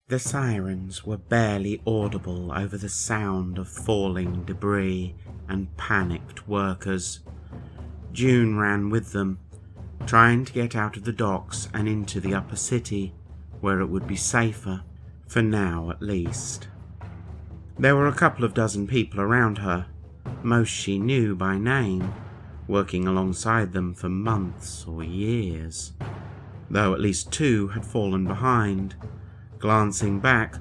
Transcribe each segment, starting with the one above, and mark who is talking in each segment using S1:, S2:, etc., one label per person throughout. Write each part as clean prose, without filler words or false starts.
S1: The sirens were barely audible over the sound of falling debris and panicked workers. June ran with them, trying to get out of the docks and into the upper city, where it would be safer, for now at least. There were a couple of dozen people around her, most she knew by name, working alongside them for months or years, though at least two had fallen behind. Glancing back,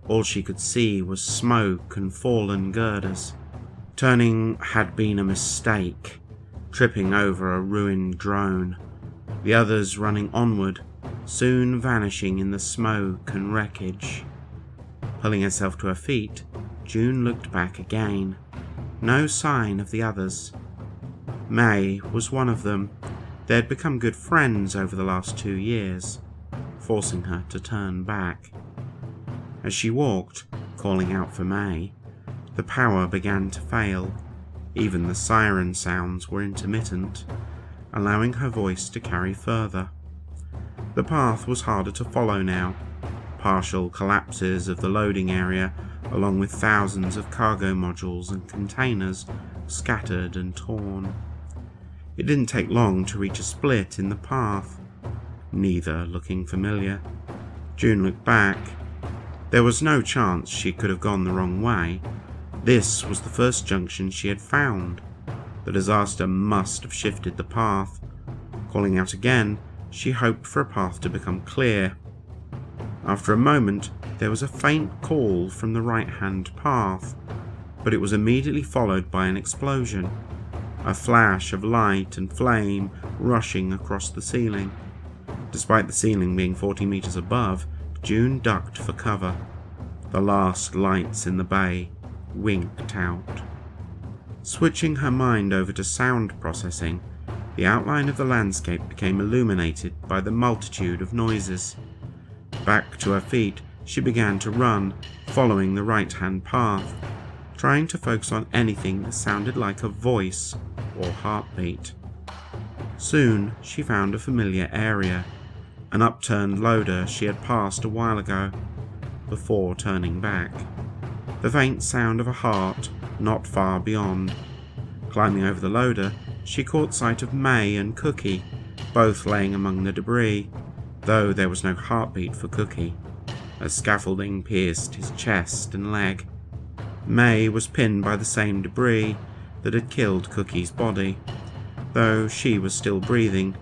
S1: all she could see was smoke and fallen girders. Turning had been a mistake, tripping over a ruined drone, the others running onward, soon vanishing in the smoke and wreckage. Pulling herself to her feet, June looked back again. No sign of the others. May was one of them. They had become good friends over the last 2 years, forcing her to turn back. As she walked, calling out for May, the power began to fail. Even the siren sounds were intermittent, allowing her voice to carry further. The path was harder to follow now. Partial collapses of the loading area, along with thousands of cargo modules and containers scattered and torn. It didn't take long to reach a split in the path, neither looking familiar. June looked back. There was no chance she could have gone the wrong way. This was the first junction she had found. The disaster must have shifted the path. Calling out again, she hoped for a path to become clear. After a moment, there was a faint call from the right-hand path, but it was immediately followed by an explosion. A flash of light and flame rushing across the ceiling. Despite the ceiling being 40 meters above, June ducked for cover. The last lights in the bay winked out. Switching her mind over to sound processing, the outline of the landscape became illuminated by the multitude of noises. Back to her feet, she began to run, following the right-hand path, trying to focus on anything that sounded like a voice or heartbeat. Soon, she found a familiar area, an upturned loader she had passed a while ago, before turning back. The faint sound of a heart not far beyond. Climbing over the loader, she caught sight of May and Cookie, both laying among the debris, though there was no heartbeat for Cookie, as scaffolding pierced his chest and leg. May was pinned by the same debris that had killed Cookie's body, though she was still breathing.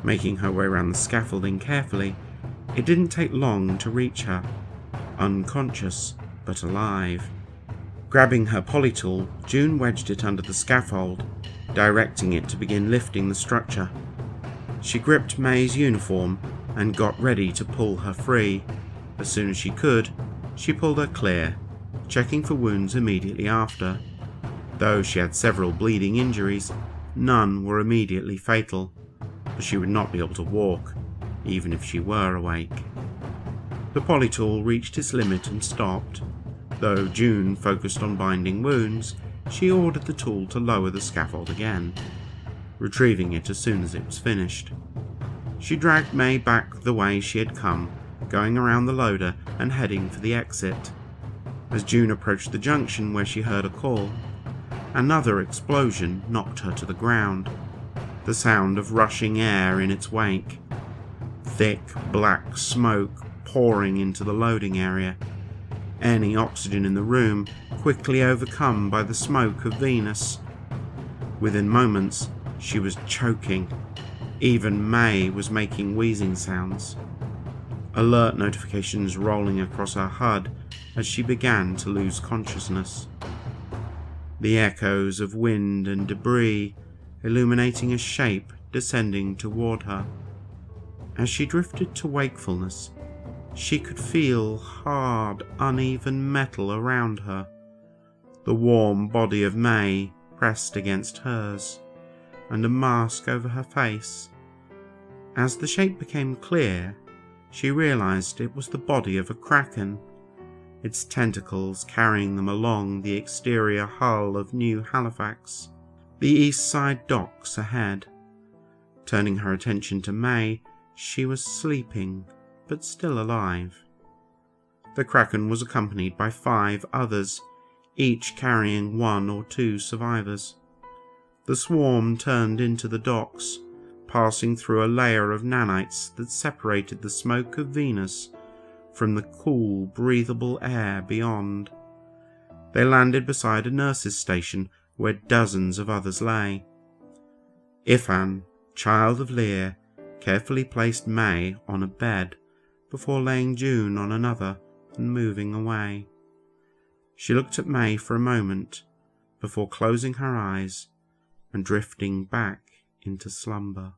S1: Making her way around the scaffolding carefully, it didn't take long to reach her, unconscious but alive. Grabbing her polytool, June wedged it under the scaffold, directing it to begin lifting the structure. She gripped May's uniform and got ready to pull her free. As soon as she could, she pulled her clear, checking for wounds immediately after. Though she had several bleeding injuries, none were immediately fatal, but she would not be able to walk, even if she were awake. The polytool reached its limit and stopped. Though June focused on binding wounds, she ordered the tool to lower the scaffold again, retrieving it as soon as it was finished. She dragged May back the way she had come, going around the loader and heading for the exit. As June approached the junction where she heard a call, another explosion knocked her to the ground, the sound of rushing air in its wake. Thick, black smoke pouring into the loading area, any oxygen in the room quickly overcome by the smoke of Venus. Within moments, she was choking. Even May was making wheezing sounds. Alert notifications rolling across her HUD as she began to lose consciousness. The echoes of wind and debris illuminating a shape descending toward her. As she drifted to wakefulness, she could feel hard, uneven metal around her, the warm body of May pressed against hers, and a mask over her face. As the shape became clear, she realized it was the body of a kraken, its tentacles carrying them along the exterior hull of New Halifax, the east side docks ahead. Turning her attention to May, she was sleeping, but still alive. The Kraken was accompanied by 5 others, each carrying 1 or 2 survivors. The swarm turned into the docks, passing through a layer of nanites that separated the smoke of Venus from the cool, breathable air beyond. They landed beside a nurse's station where dozens of others lay. Ifan, child of Lear, carefully placed May on a bed before laying June on another and moving away. She looked at May for a moment before closing her eyes and drifting back into slumber.